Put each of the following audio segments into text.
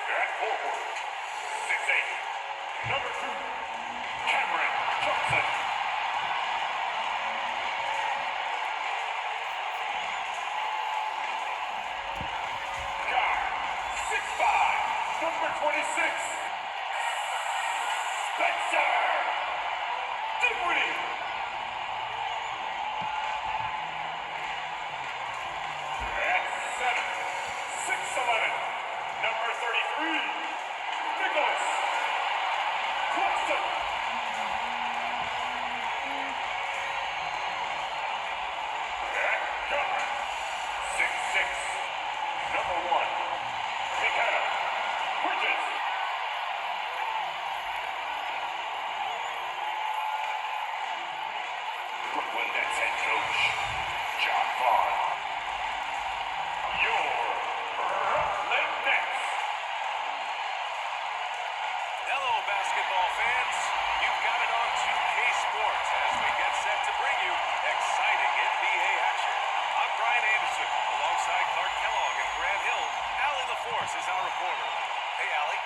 At forward, 6'8", number 2, Cameron Johnson. Guard, 6'5", number 26, Spencer Dinwiddie. At center, 6'11", number 33, Nicholas Claxton. At guard, 6'6", number 1, Mikhail Bridges. Brooklyn Nets head coach, John Vaughn. Your Brooklyn Nets. Hello, basketball fans. You've got it on 2K Sports as we get set to bring you exciting NBA action. I'm Brian Anderson, alongside Clark Kellogg and Grant Hill. Allie LaForce is our reporter. Hey, Allie.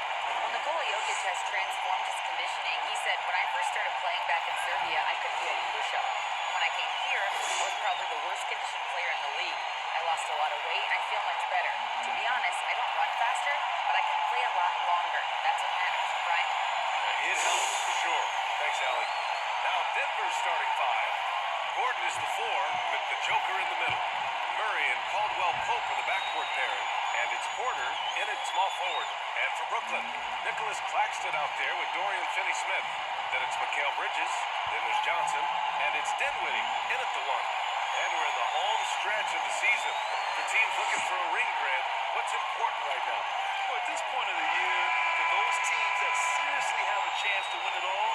When Nikola Jokic has transformed his conditioning, he said, when I first started playing back in Serbia, I could do a push-up. When I came here, I was probably the worst conditioned player in the league. I lost a lot of weight, and I feel much better. To be honest, I don't run faster, but I can play a lot longer. That's what matters, Brian. It helps for sure. Thanks, Allie. Now, Denver's starting five. Gordon is the 4, with the Joker in the middle. Murray and Caldwell Pope are the backcourt pairing, and it's Porter in at small forward. And for Brooklyn, Nicholas Claxton out there with Dorian Finney-Smith. Then it's Mikal Bridges, then there's Johnson, and it's Dinwiddie in at the 1. And we're in the home stretch of the season. For teams looking for a ring, Grant, what's important right now? Well, at this point of the year, for those teams that seriously have a chance to win it all,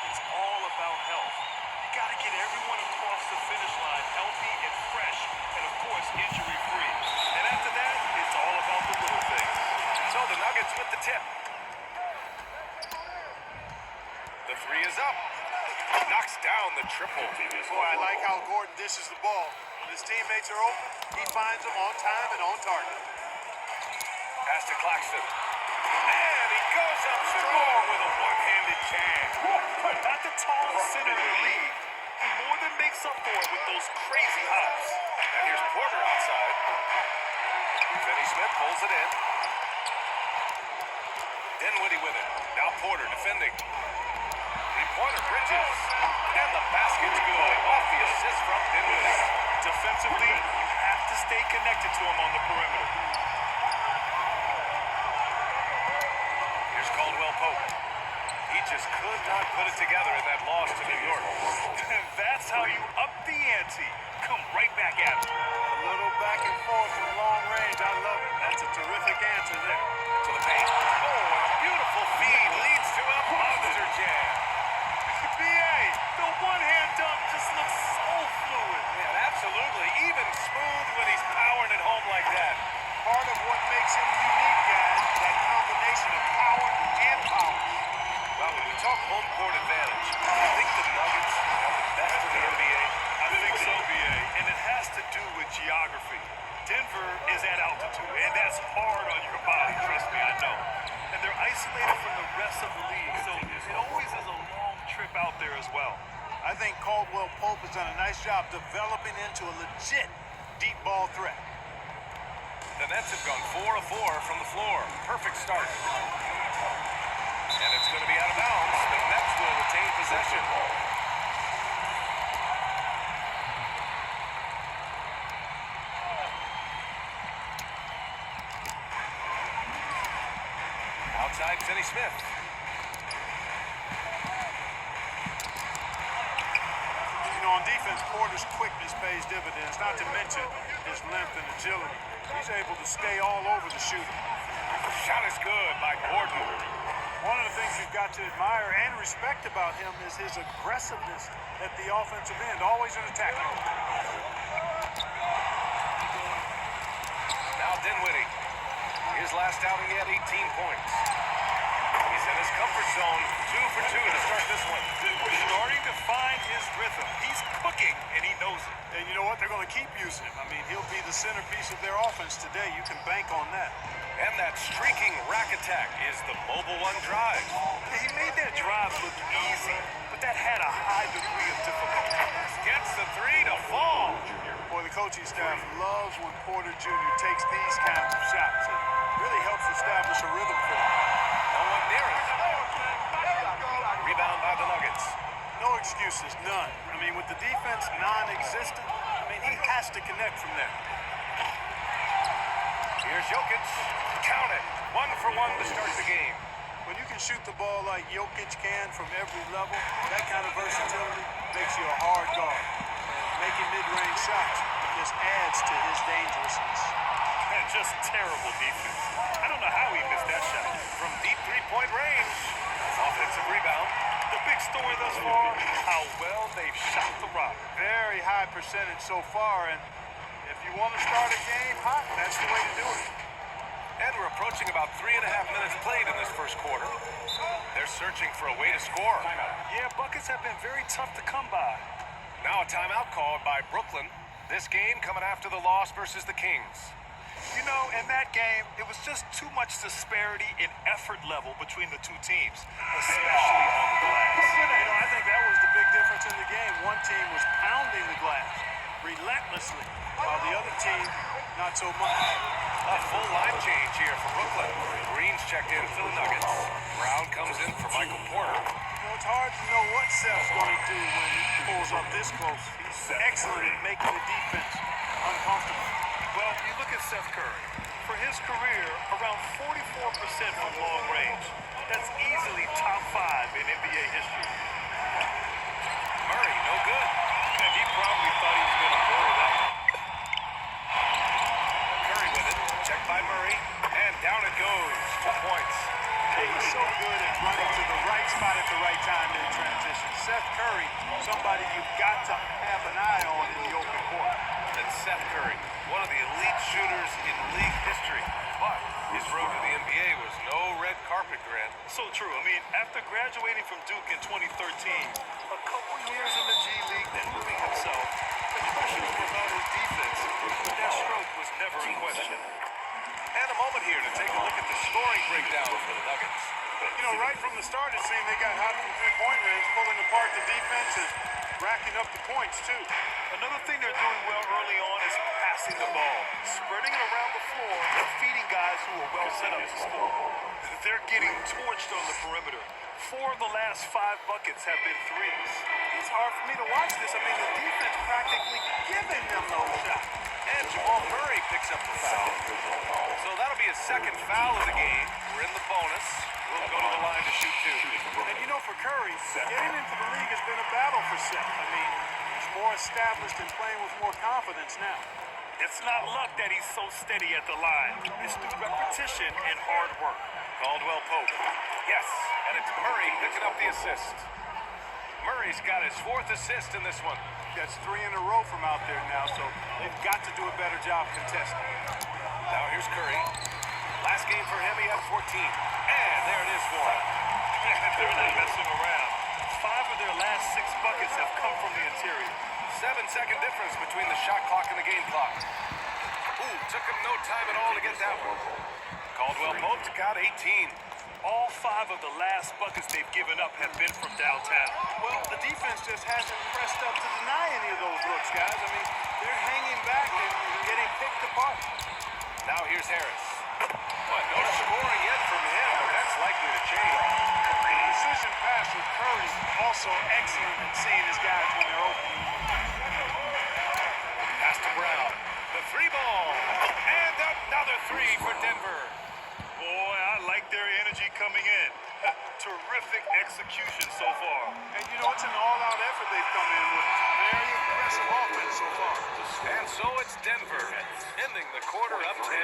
it's all about health. You got to get everyone across the finish line healthy and fresh, and of course, injury-free. And after that, it's all about the little things. So the Nuggets with the tip. The 3 is up. Knocks down the triple. Boy, I like how Gordon dishes the ball. When his teammates are open, he finds them on time and on target. Pass to Claxton. And he goes up strong with a one-handed jam. Not the tallest center in the league. He more than makes up for it with those crazy hops. And here's Porter outside. Finney-Smith pulls it in. Dinwiddie with it. Now Porter defending. Three-pointer Bridges. And the basket's good. Off the assist from Dinwiddie. Defensively, you have to stay connected to him on the perimeter. Here's Caldwell Pope. He just could not put it together in that loss to New York. And that's how you up the ante. Come right back at him. A little back and forth from long range. I love it. That's a terrific answer there. To the paint. Oh, a beautiful feed leads to a monster jam. BA, the one-hand dunk just looks so fluid. Yeah, absolutely. Even smooth when he's powering it home like that. Part of what makes him unique, guys, that combination of power and power. Well, when we talk home court advantage, I think the Nuggets are the best in the NBA. I think so, BA, and it has to do with geography. Denver is at altitude, and that's hard on your body, trust me, I know. And they're isolated from the rest of the league, so it always is a long trip out there as well. I think Caldwell Pope has done a nice job developing into a legit deep ball threat. The Nets have gone 4 of 4 from the floor. Perfect start. And it's going to be out of bounds. The Nets will retain possession. Outside Finney-Smith. You know, on defense, Porter's quickness pays dividends, not to mention his length and agility. He's able to stay all over the shooter. Shot is good by Gordon. One of the things you've got to admire and respect about him is his aggressiveness at the offensive end, always in attack mode. Now Dinwiddie. His last outing, he had 18 points. He's in his comfort zone, 2 for 2 to start this one. We're starting to find his rhythm. He's cooking, and he knows it. And you know what? They're going to keep using him. I mean, he'll be the centerpiece of their offense today. You can bank on that. And that streaking rack attack is the Mobile One drive. He made that drive look easy, but that had a high degree of difficulty. Gets the three to fall. Boy, the coaching staff loves when Porter Jr. takes these kinds of shots. It really helps establish a rhythm for him. No one near it. Rebound by the Nuggets. No excuses, none. I mean, with the defense non-existent, he has to connect from there. Here's Jokic. Count it. 1 for 1 to start the game. When you can shoot the ball like Jokic can from every level, that kind of versatility makes you a hard guard. Making mid-range shots just adds to his dangerousness. And just terrible defense. I don't know how he missed that shot. From deep three-point range. Offensive rebound. The big story thus far, how well they've shot the rock. Very high percentage so far, and if you want to start a game hot, that's the way to do it. And we're approaching about 3.5 minutes played in this first quarter. They're searching for a way to score. Yeah, buckets have been very tough to come by. Now a timeout called by Brooklyn. This game coming after the loss versus the Kings. You know, in that game, it was just too much disparity in effort level between the two teams, especially on the glass. I think that was the big difference in the game. One team was pounding the glass relentlessly, while the other team, not so much. A full line change here for Brooklyn. Green's checked in for the Nuggets. Brown comes in for Michael Porter. It's hard to know what Seth's going to do when he pulls up this close. He's excellent at making the defense uncomfortable. Well, you look at Seth Curry. For his career, around 44% from long range. That's easily top 5 in NBA history. Murray, no good. And he probably thought he was going to bury that one. Curry with it. Checked by Murray. And down it goes. 2 points. Hey, he's so good at running to the right spot at the right time in transition. Seth Curry, somebody you've got to have an eye on in the open court. And Seth Curry, one of the elite shooters in league history. But his road to the NBA was no red carpet, Grant. So true. I mean, after graduating from Duke in 2013, a couple years in the G League, then moving himself, the questions were about his defense, but that stroke was never in question. And a moment here to take a look at the scoring breakdown for the Nuggets. You know, right from the start, it seemed they got hot from three-point range, pulling apart the defense and racking up the points, too. Another thing they're doing well early on is passing the ball, spreading it around the floor and feeding guys who are well set up to score. They're getting torched on the perimeter. 4 of the last 5 buckets have been threes. It's hard for me to watch this. I mean, the defense practically giving them those shots. And Jamal Murray picks up the foul. So that'll be his second foul of the game. We're in the bonus. We'll go to the line to shoot 2. And you know, for Curry, getting into the league has been a battle for Seth. I mean, he's more established and playing with more confidence now. It's not luck that he's so steady at the line. It's through repetition and hard work. Caldwell Pope. Yes, and it's Murray picking up the assist. Murray's got his 4th assist in this one. That's 3 in a row from out there now, so they've got to do a better job contesting. Now here's Curry. Last game for him, he had 14. And there it is for him. They're not messing around. 5 of their last 6 buckets have come from the interior. 7-second difference between the shot clock and the game clock. Ooh, took him no time at all to get that one. Caldwell Pope got 18. All 5 of the last buckets they've given up have been from downtown. Well, the defense just hasn't pressed up to deny any of those looks, guys. I mean, they're hanging back and getting picked apart. Now here's Harris. Well, no scoring yet from him, but that's likely to change. The precision pass with Curry also excellent at seeing his guys when they're open. Pass to Brown. The 3-ball. And another 3 for Denver. Boy, I like their energy coming in. Terrific execution so far. And you know, it's an all-out effort they've come in with. Very aggressive offense so far. And so it's Denver, ending the quarter up 10.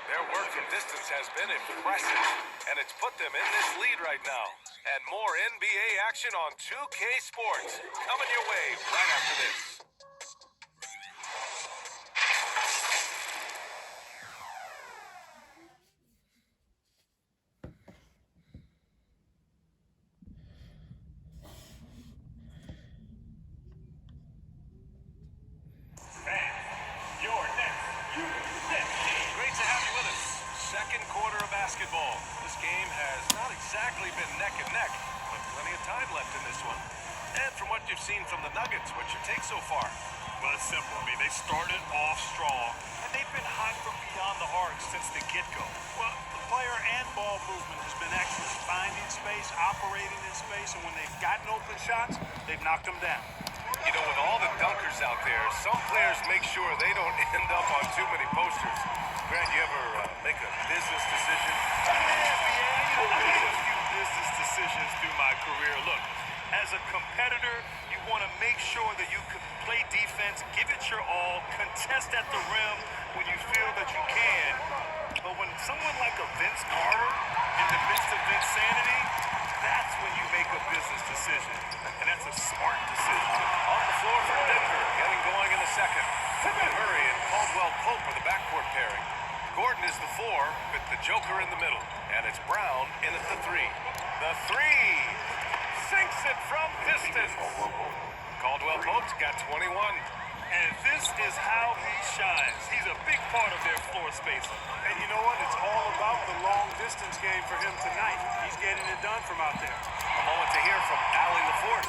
Their work from distance has been impressive, and it's put them in this lead right now. And more NBA action on 2K Sports coming your way right after this. Great to have you with us. Second quarter. quarter of basketball. This game has not exactly been neck and neck, but plenty of time left in this one. And from what you've seen from the Nuggets, what's your take so far? Well, it's simple. I mean, they started off strong, and they've been hot from beyond the arc since the get-go. Well, the player and ball movement has been excellent. Finding space, operating in space, and when they've gotten open shots, they've knocked them down. You know, with all the dunkers out there, some players make sure they don't end up on too many posters. Grant, you ever make a business decision? Yeah, I made a few business decisions through my career. Look, as a competitor, you want to make sure that you can play defense, give it your all, contest at the rim when you feel that you can. But when someone like a Vince Carter in the midst of insanity, that's when you make a business decision. And that's a smart decision. On the floor for Denver, getting going in the second. Murray and Caldwell Pope are the backcourt pairing. Gordon is the 4, with the Joker in the middle. And it's Brown in at the 3. The 3 sinks it from distance. Caldwell Pope's got 21. And this is how he shines. He's a big part of their floor spacing. And you know what? It's all about the long distance game for him tonight. He's getting it done from out there. A moment to hear from Allie LaForce.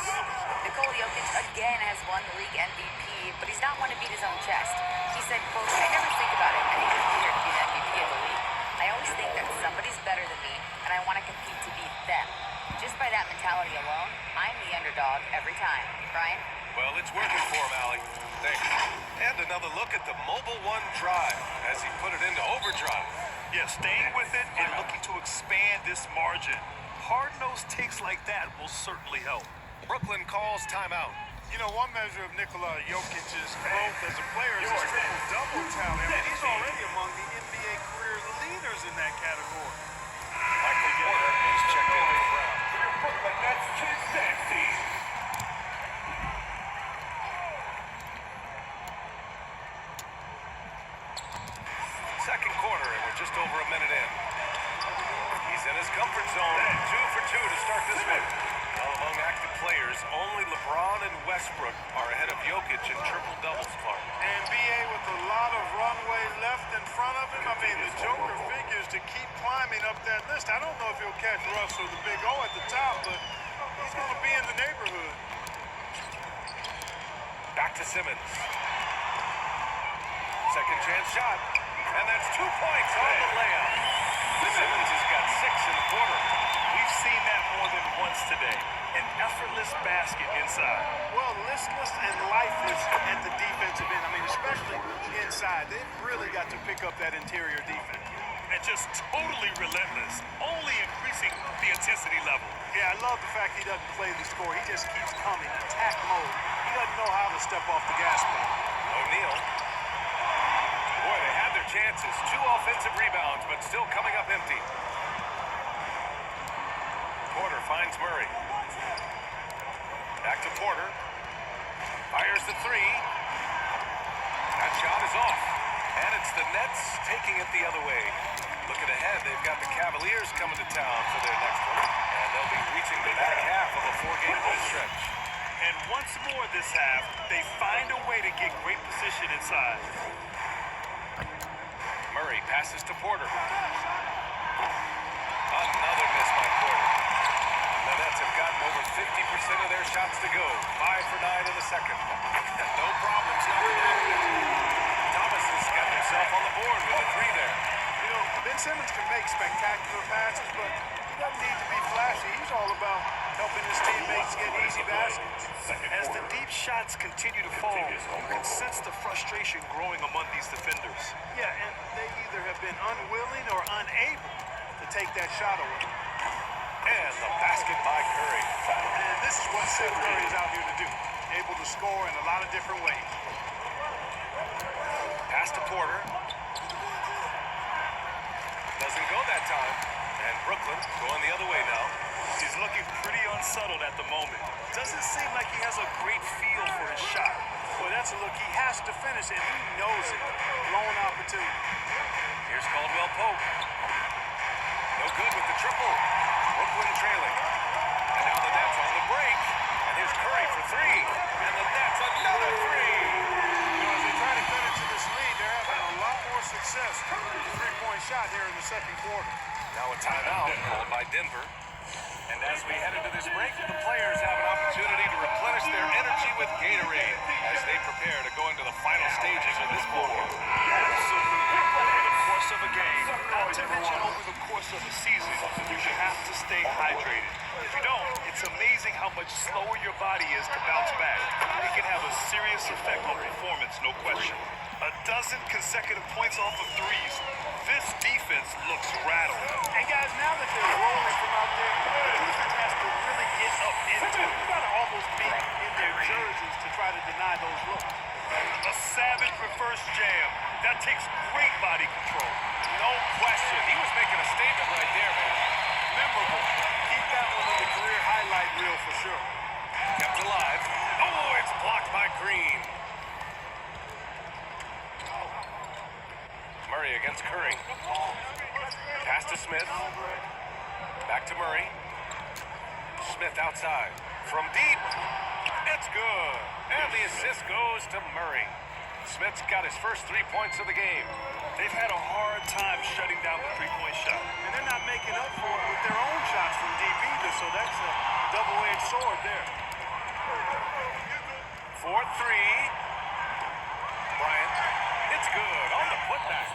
Nikola Jokic again has won the league MVP, but he's not one to beat his own chest. He said, quote, I never think about it. I think I'm here to be the MVP of the league. I always think that somebody's better than me, and I want to compete to beat them. Just by that mentality alone, I'm the underdog every time. Brian? Well, it's working for him, Allie. Thanks. And another look at the Mobile One drive as he put it into overdrive. Yeah, staying with it and looking to expand this margin. Hard-nosed takes like that will certainly help. Brooklyn calls timeout. You know, one measure of Nikola Jokic's growth as a player is his triple-double talent. I mean, he's already among the NBA career leaders in that category. Michael Porter is checked in for Brown. For your Brooklyn Nets, Kid Sassy. Second quarter, and we're just over a minute in. He's in his comfort zone. 2 for 2 to start this one. Now, among active players, only LeBron and Westbrook are ahead of Jokic in triple-doubles far. NBA with a lot of runway left in front of him. I mean, the Joker figures to keep climbing up that list. I don't know if he'll catch Russ or the Big O at the top, but he's going to be in the neighborhood. Back to Simmons. Second chance shot. And that's 2 points on the layup. Simmons has got 6 in the quarter. We've seen that more than once today. An effortless basket inside. Well, listless and lifeless at the defensive end. I mean, especially inside. They've really got to pick up that interior defense. And just totally relentless, only increasing the intensity level. Yeah, I love the fact he doesn't play the score. He just keeps coming, attack mode. He doesn't know how to step off the gas pedal. O'Neal. Boy, they had their chances. 2 offensive rebounds, but still coming up empty. Porter finds Murray. Back to Porter. Fires the 3. That shot is off. And it's the Nets taking it the other way. Looking ahead, they've got the Cavaliers coming to town for their next one. And they'll be reaching the back half of a 4-game home stretch. And once more this half, they find a way to get great position inside. Murray passes to Porter. Another miss by Porter. The Nets have gotten over 50% of their shots to go. 5 for 9 in the second. No problems knocking down. Thomas has got himself on the board with a 3 there. You know, Ben Simmons can make spectacular passes, but he doesn't need to be flashy. He's all about helping his teammates get easy baskets. As the deep shots continue to fall, you can sense the frustration growing among these defenders. Yeah, and they either have been unwilling or unable to take that shot away. And the basket by Curry. And this is what Steph Curry is out here to do. Able to score in a lot of different ways. Pass to Porter. Doesn't go that time. And Brooklyn going the other way now. He's looking pretty unsettled at the moment. Doesn't seem like he has a great feel for his shot. Boy, that's a look he has to finish, and he knows it. Blown opportunity. Here's Caldwell Pope. No good with the triple. Brooklyn trailing. And now the Nets on the break. And here's Curry for 3. And the Nets another 3. You know, as they try to cut into this lead, they're having a lot more success with the three-point shot here in the second quarter. Now a timeout called by Denver. And as we head into this break, the players have an opportunity to replenish their energy with Gatorade as they prepare to go into the final stages of this ball game. Absolutely. Over the course of a game, not to mention over the course of a season, you have to stay hydrated. If you don't, it's amazing how much slower your body is to bounce back. It can have a serious effect on performance, no question. A dozen consecutive points off of threes. This defense looks rattled. And guys, now that they're rolling from out there, the defense has to really get up into it. You gotta almost be in their jerseys to try to deny those looks. A savage reverse jam. That takes great body control. No question. He was making a statement right there, man. Memorable. Keep that one in the career highlight reel for sure. Kept alive. Oh, it's blocked by Green. Murray against Curry. Pass to Smith. Back to Murray. Smith outside. From deep. It's good. And the assist goes to Murray. Smith's got his first 3 points of the game. They've had a hard time shutting down the three-point shot. And they're not making up for it with their own shots from deep either, so that's a double-edged sword there. 4-3. Bryant. It's good on the putback.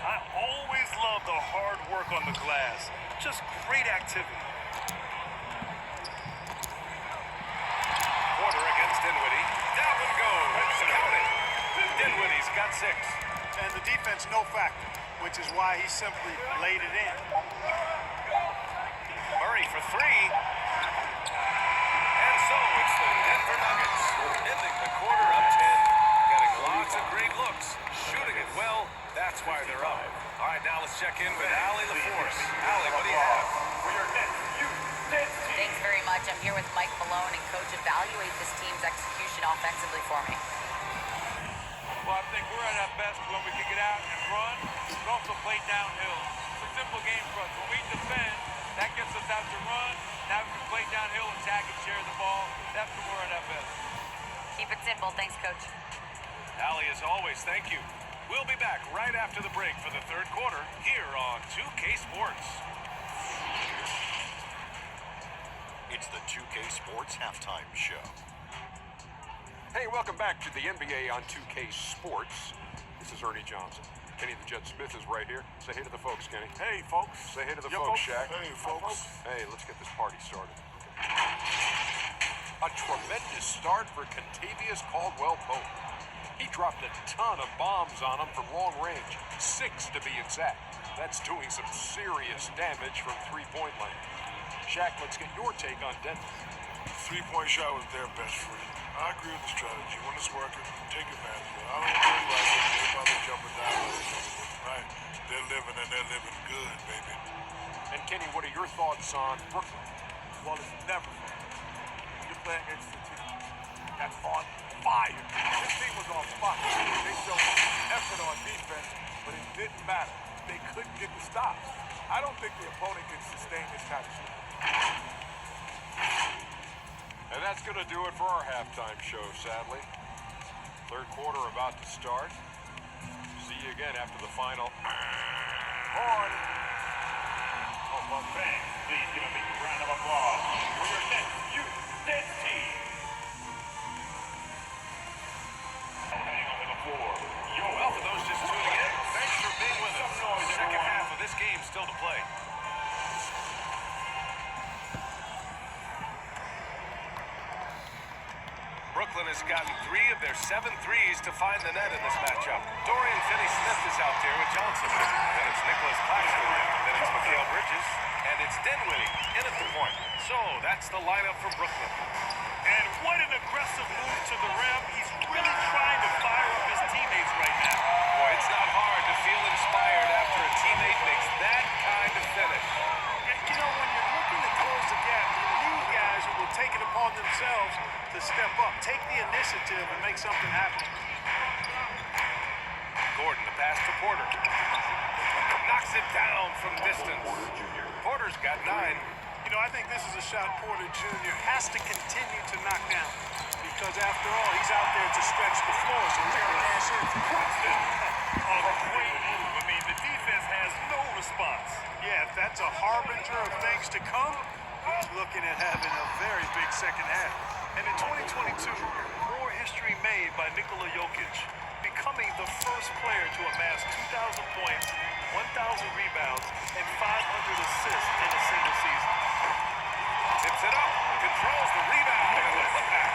I always love the hard work on the glass. Just great activity. Porter against Dinwiddie. That one goes. Count it. Dinwiddie's got 6. And the defense no factor, which is why he simply laid it in. Murray for 3. And so it's the Denver Nuggets ending the quarter up 10. Getting lots of great looks. Shooting it well. That's why they're up. All right, now let's check in with Allie LaForce. Allie, what do you have? Thanks very much. I'm here with Mike Malone, and Coach, evaluate this team's execution offensively for me. Well, I think we're at our best when we can get out and run, but also play downhill. It's a simple game for us. When we defend, that gets us out to run. Now we can play downhill, attack, and share the ball. That's when we're at our best. Keep it simple. Thanks, Coach. Allie, as always, thank you. We'll be back right after the break for the third quarter here on 2K Sports. It's the 2K Sports Halftime Show. Hey, welcome back to the NBA on 2K Sports. This is Ernie Johnson. Kenny the Jet Smith is right here. Say hey to the folks, Kenny. Hey, folks. Say hey to the Yeah, folks, folks. Shaq. Hey, folks. Hey, let's get this party started. A tremendous start for Kentavious Caldwell-Pope. He dropped a ton of bombs on him from long range, 6 to be exact. That's doing some serious damage from three-point land. Shaq, let's get your take on Denver. Three-point shot was their best friend. I agree with the strategy. When it's working, take advantage of it. I don't really like it. Everybody jumping down. Right? They're living and they're living good, baby. And Kenny, what are your thoughts on Brooklyn? Well, it's never fun. You're playing against a team that's on fire. This team was on fire. They showed effort on defense, but it didn't matter. They couldn't get the stops. I don't think the opponent can sustain this kind of shit. And that's going to do it for our halftime show, sadly. Third quarter about to start. See you again after the final. On. Fans, please give a big round of applause for your next youth team. Heading onto the floor, Well, for those just tuning in, thanks for being with us. The second half of this game still to play. Brooklyn has gotten 3 of their 7 threes to find the net in this matchup. Dorian Finney-Smith is out there with Johnson. Then it's Nicholas Claxton. Then it's Mikal Bridges. And it's Dinwiddie in at the point. So that's the lineup for Brooklyn. And what an aggressive move to the rim. He's really trying to fire up his teammates right now. Boy, it's not hard to feel inspired after a teammate makes that kind of finish. And, you know, when you're looking to close the gap, you need guys who will take it upon themselves to step up, take the initiative, and make something happen. Gordon, the pass to Porter. Knocks it down from distance. Porter's got 9. You know, I think this is a shot Porter Jr. has to continue to knock down because, after all, he's out there to stretch the floor, so he's going to cash in. A great move. I mean, the defense has no response. Yeah, if that's a harbinger of things to come, he's looking at having a very big second half. And in 2022, more history made by Nikola Jokic, becoming the first player to amass 2,000 points, 1,000 rebounds, and 500 assists in a single season. Tips it up, controls the rebound, and the putback.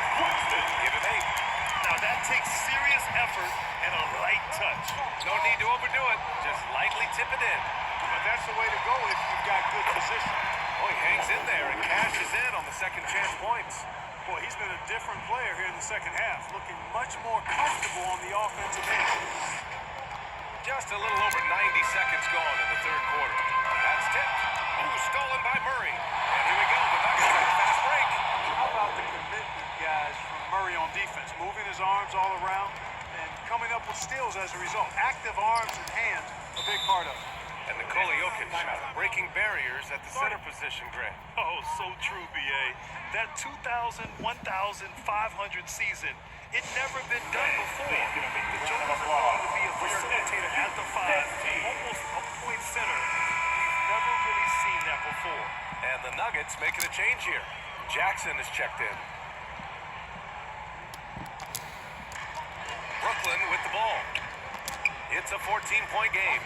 Give him 8. Now that takes serious effort and a light touch. No need to overdo it, just lightly tip it in. But that's the way to go if you've got good position. Boy, hangs in there and cashes in on the second chance points. Boy, he's been a different player here in the second half, looking much more comfortable on the offensive end. Just a little over 90 seconds gone in the third quarter. That's tipped. Ooh, stolen by Murray. And here we go, the Nuggets have a fast break. How about the commitment, guys, from Murray on defense, moving his arms all around and coming up with steals as a result. Active arms and hands, a big part of it. And Nikola Jokic breaking barriers at the center position, Grant. Oh, so true, B.A. That 2,000, 1,500 season, it never been done before. The Joker's going to be a facilitator at the 5, almost a point center. We've never really seen that before. And the Nuggets making a change here. Jackson is checked in. Brooklyn with the ball. It's a 14-point game.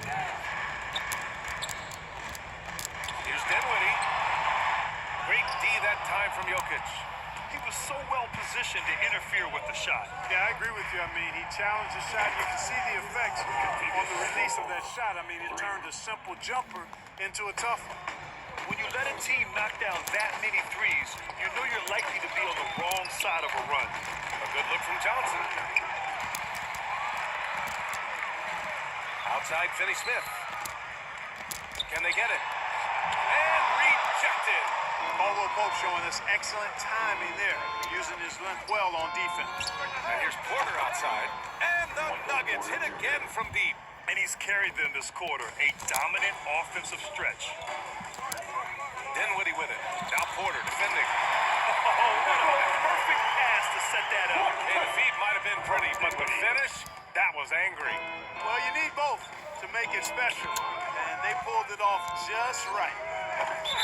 Here's Dinwiddie. Great D that time from Jokic. He was so well positioned to interfere with the shot. Yeah, I agree with you. I mean, he challenged the shot. You can see the effects on the release of that shot. I mean, it turned a simple jumper into a tough one. When you let a team knock down that many threes, you know you're likely to be on the wrong side of a run. A good look from Johnson. Outside Finney-Smith. Can they get it? And rejected. Caldwell Pope showing us excellent timing there, using his length well on defense. And here's Porter outside. And the Nuggets hit again from deep. And he's carried them this quarter, a dominant offensive stretch. Dinwiddie with it. Now Porter defending. Oh, what a perfect pass to set that up. Hey, the feed might have been pretty, but the finish, that was angry. Well, you need both to make it special, and they pulled it off just right.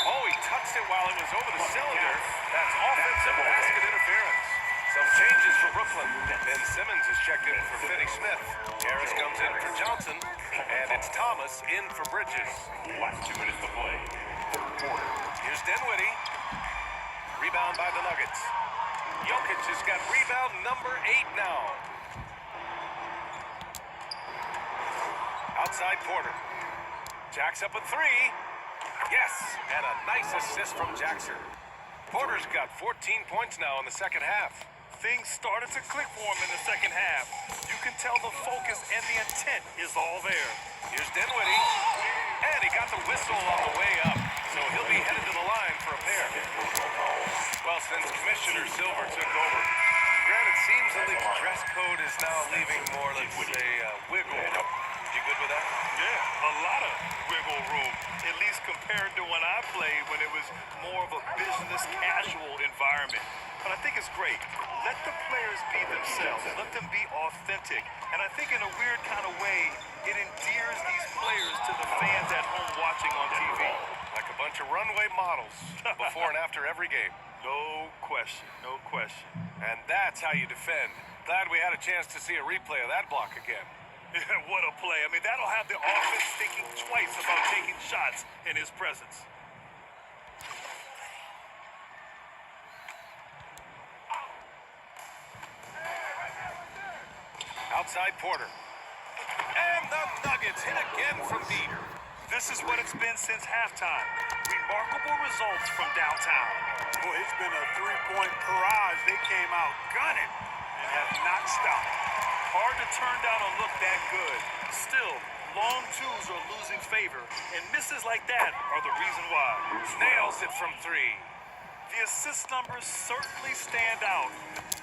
Oh, he touched it while it was over the cylinder. That's offensive basket interference. Some changes for Brooklyn. Ben Simmons is checked in for Finney-Smith. Harris comes in for Johnson, and it's Thomas in for Bridges. Last 2 minutes to play. Third quarter. Here's Dinwiddie. Rebound by the Nuggets. Jokic has got rebound number 8 now. Outside Porter. Jacks up a 3. Yes, and a nice assist from Jackson. Porter's got 14 points now in the second half. Things started to click for him in the second half. You can tell the focus and the intent is all there. Here's Dinwiddie. And he got the whistle on the way up, so he'll be headed to the line for a pair. Well, since Commissioner Silver took over, Grant, it seems the league's dress code is now leaving more, let's say, wiggle. You good with that? Yeah, a lot of wiggle room, at least compared to when I played when it was more of a business casual environment. But I think it's great. Let the players be themselves. Let them be authentic. And I think in a weird kind of way, it endears these players to the fans at home watching on TV. Like a bunch of runway models before and after every game. No question, no question. And that's how you defend. Glad we had a chance to see a replay of that block again. What a play. I mean, that'll have the offense thinking twice about taking shots in his presence. Outside Porter. And the Nuggets hit again from deep. This is what it's been since halftime. Remarkable results from downtown. Boy, it's been a three-point barrage. They came out gunning and have not stopped. Hard to turn down a look that good. Still, long twos are losing favor, and misses like that are the reason why. Nails it from 3. The assist numbers certainly stand out.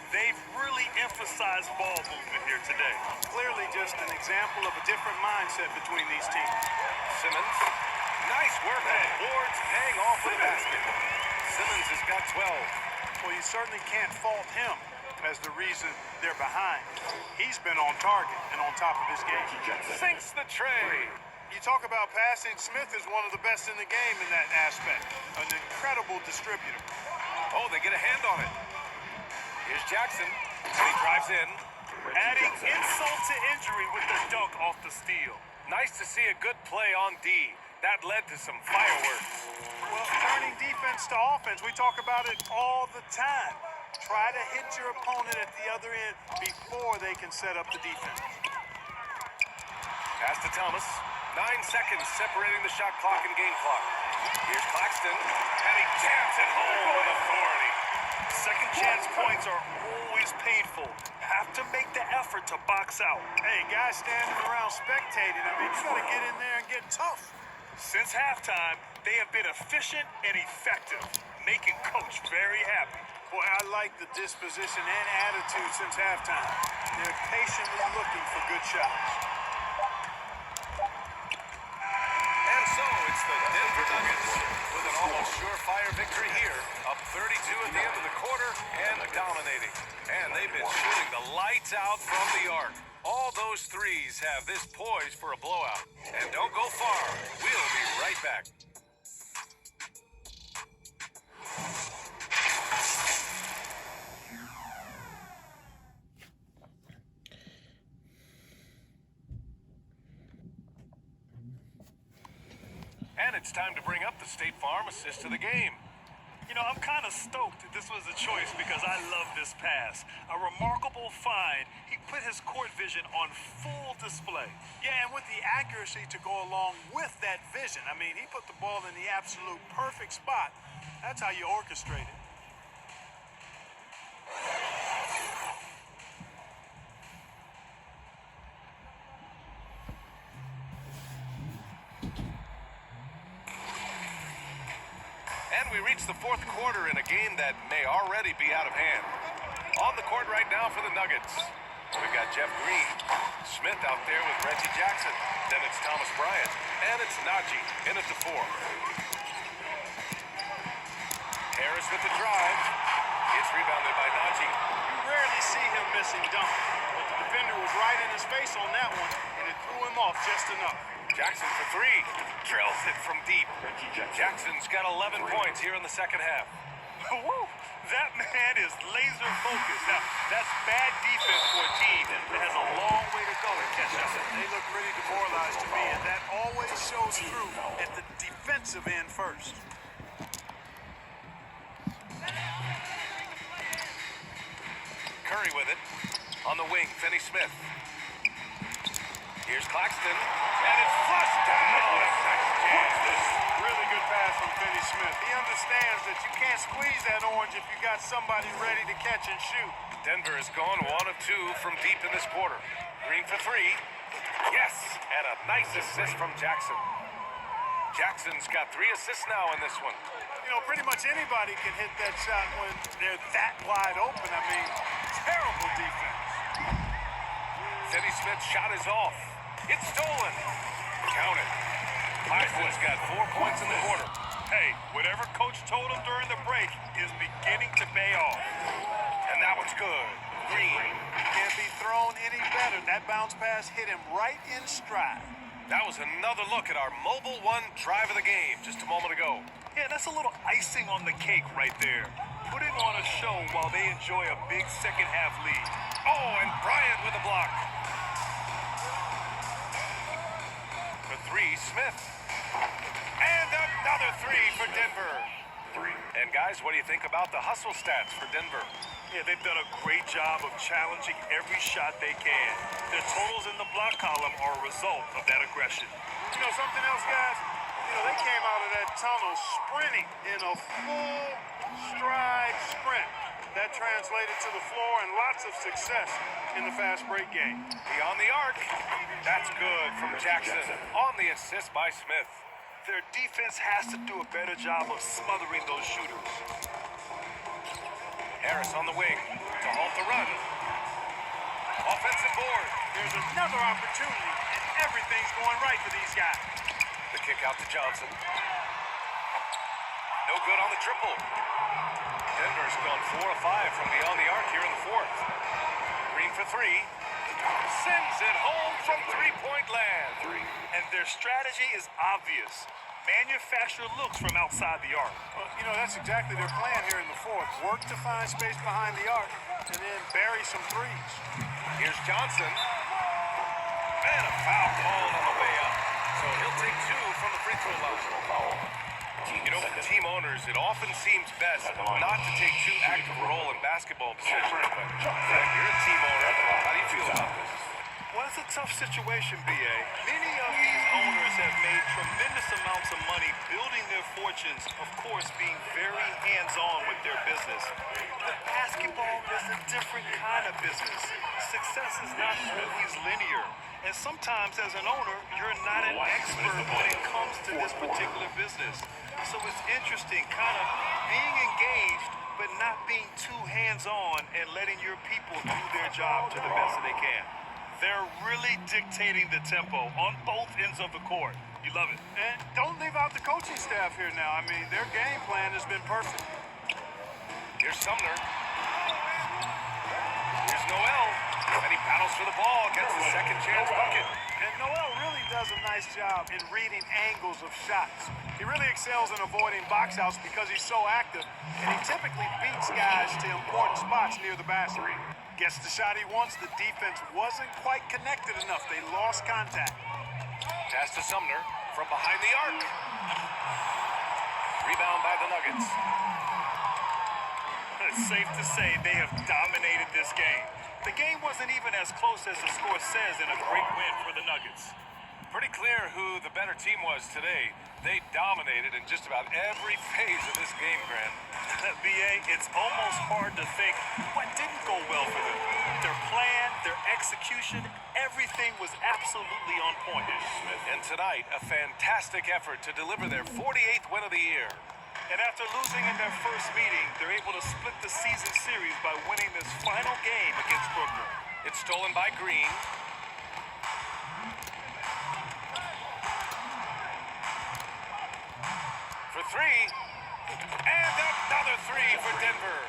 They've really emphasized ball movement here today. Clearly just an example of a different mindset between these teams. Simmons. Nice work on the boards, paying off with the basket. Simmons has got 12. Well, you certainly can't fault him as the reason they're behind. He's been on target and on top of his game. Sinks the tray. you talk about passing, Smith is one of the best in the game in that aspect. An incredible distributor. Oh, they get a hand on it. Here's Jackson. He drives in. Adding insult to injury with the dunk off the steal. Nice to see a good play on D. That led to some fireworks. Well, turning defense to offense, we talk about it all the time. Try to hit your opponent at the other end before they can set up the defense. Pass to Thomas. 9 seconds separating the shot clock and game clock. Here's Claxton, and he jams it home with authority. Second chance points are always painful. Have to make the effort to box out. Hey, guys standing around spectating, I mean, you got to get in there and get tough. Since halftime, they have been efficient and effective, making Coach very happy. Boy, I like the disposition and attitude since halftime. They're patiently looking for good shots. And so it's the Denver Nuggets with an almost surefire victory here. Up 32 at the end of the quarter and dominating. And they've been shooting the lights out from the arc. All those threes have this poised for a blowout. And don't go far. We'll be right back. And it's time to bring up the State Farm assist of the game. You know, I'm kind of stoked that this was a choice because I love this pass. A remarkable find. He put his court vision on full display. Yeah, and with the accuracy to go along with that vision. I mean, he put the ball in the absolute perfect spot. That's how you orchestrate it. And we reach the fourth quarter in a game that may already be out of hand. On the court right now for the Nuggets, we've got Jeff Green, Smith out there with Reggie Jackson. Then it's Thomas Bryant, and it's Najee in at the 4. Harris with the drive. It's rebounded by Najee. You rarely see him missing dunk, but the defender was right in his face on that one, and it threw him off just enough. Jackson for 3. Drills it from deep. Jackson's got 11 points here in the second half. Woo! That man is laser focused. Now, that's bad defense for a team that has a long way to go to catch up. They look pretty demoralized to me, and that always shows through at the defensive end first. Curry with it. On the wing, Finney Smith. Here's Claxton, and it's flushed down. Really good pass from Finney Smith. He understands that you can't squeeze that orange if you got somebody ready to catch and shoot. Denver has gone 1 of 2 from deep in this quarter. Green for 3. Yes, and a nice assist from Jackson. Jackson's got 3 assists now in this one. You know, pretty much anybody can hit that shot when they're that wide open. I mean, terrible defense. Finney Smith's shot is off. It's stolen. Count it. Heisman's got 4 points in the quarter. Hey, whatever coach told him during the break is beginning to pay off. And that one's good. Green. Can't be thrown any better. That bounce pass hit him right in stride. That was another look at our Mobile One drive of the game just a moment ago. Yeah, that's a little icing on the cake right there. Putting on a show while they enjoy a big second half lead. Oh, and Bryant with a block. For 3, Smith. And another 3 for Denver. And guys, what do you think about the hustle stats for Denver? Yeah, they've done a great job of challenging every shot they can. Their totals in the block column are a result of that aggression. You know something else, guys? You know, they came out of that tunnel sprinting in a full stride sprint. That translated to the floor and lots of success in the fast break game. Beyond the arc. That's good from Jackson. On the assist by Smith. Their defense has to do a better job of smothering those shooters. Harris on the wing to halt the run. Offensive board. There's another opportunity, and everything's going right for these guys. The kick out to Johnson. No good on the triple. Denver's gone 4 of 5 from beyond the arc here in the fourth. Green for 3. Sends it home from three-point land. And their strategy is obvious. Manufacture looks from outside the arc. Well, you know, that's exactly their plan here in the fourth. Work to find space behind the arc and then bury some threes. Here's Johnson. And a foul called on the way up. So he'll take two from the free throw line. You know, team owners, it often seems best not to take too active a role in basketball decisions. But you're a team owner. How do you feel about this? Well, it's a tough situation, B.A. Many of these owners have made tremendous amounts of money building their fortunes, of course, being very hands-on with their business. But basketball is a different kind of business. Success is not always linear. And sometimes, as an owner, you're not an expert when it comes to this particular business. So it's interesting, kind of being engaged, but not being too hands-on and letting your people do their job to the best that they can. They're really dictating the tempo on both ends of the court. You love it. And don't leave out the coaching staff here now. I mean, their game plan has been perfect. Here's Sumner. Here's Noel. And he battles for the ball, gets a second chance bucket. And Noel really does a nice job in reading angles of shots. He really excels in avoiding box outs because he's so active, and he typically beats guys to important spots near the basket. Gets the shot he wants. The defense wasn't quite connected enough. They lost contact. Pass to Sumner from behind the arc. Rebound by the Nuggets. It's safe to say they have dominated this game. The game wasn't even as close as the score says, in a great win for the Nuggets. Pretty clear who the better team was today. They dominated in just about every phase of this game, Grant. B.A., it's almost hard to think what didn't go well for them. Their plan, their execution, everything was absolutely on point. And tonight, a fantastic effort to deliver their 48th win of the year. And after losing in their first meeting, they're able to split the season series by winning this final game against Brooklyn. It's stolen by Green. For three. And another three for Denver.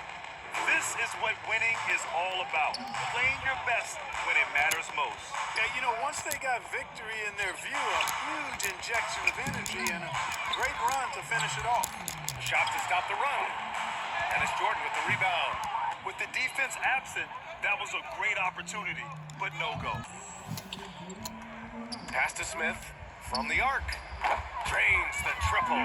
This is what winning is all about. Playing your best when it matters most. Yeah, you know, once they got victory in their view, a huge injection of energy and a great run to finish it off. A shot to stop the run. And it's Jordan with the rebound. With the defense absent, that was a great opportunity, but no go. Pass to Smith from the arc. Drains the triple.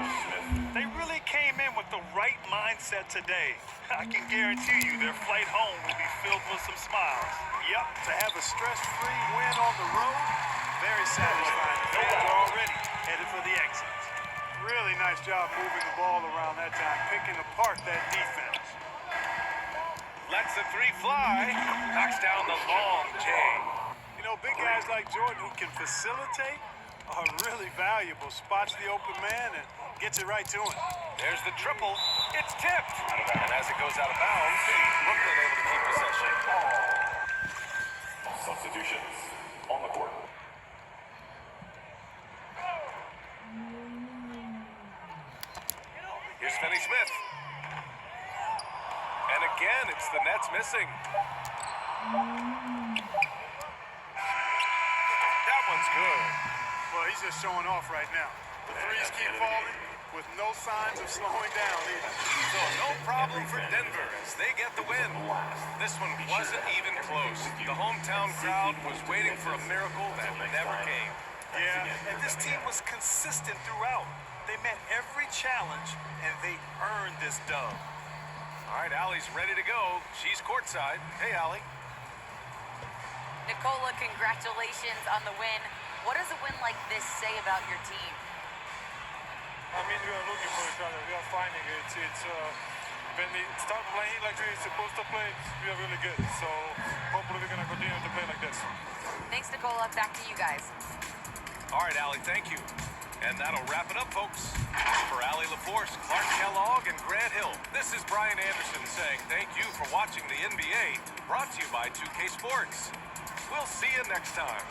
They really came in with the right mindset today. I can guarantee you their flight home will be filled with some smiles. Yep, to have a stress-free win on the road, very satisfying. The fans are already Headed for the exit. really nice job moving the ball around that time, picking apart that defense. Lets the three fly. Knocks down the long J. You know, big guys like Jordan who can facilitate are really valuable. Spots the open man and gets it right to him. There's the triple. It's tipped. And as it goes out of bounds, Brooklyn able to keep possession. Substitutions on the court. Here's Finney-Smith. And again, it's the Nets missing. That one's good. Well, he's just showing off right now. The threes keep falling with no signs of slowing down either. So no problem for Denver as they get the win. This one wasn't even close. The hometown crowd was waiting for a miracle that never came. Yeah, and this team was consistent throughout. They met every challenge, and they earned this dub. All right, Allie's ready to go. She's courtside. Hey, Allie. Nicola, congratulations on the win. What does a win like this say about your team? I mean, we are looking for each other. We are finding it. It's when we start playing like we're supposed to play, we are really good. So hopefully we're gonna continue to play like this. Thanks, Nicola. Back to you guys. All right, Allie, thank you. And that'll wrap it up, folks. For Allie LaForce, Clark Kellogg, and Grant Hill, this is Brian Anderson saying thank you for watching the NBA, brought to you by 2K Sports. We'll see you next time.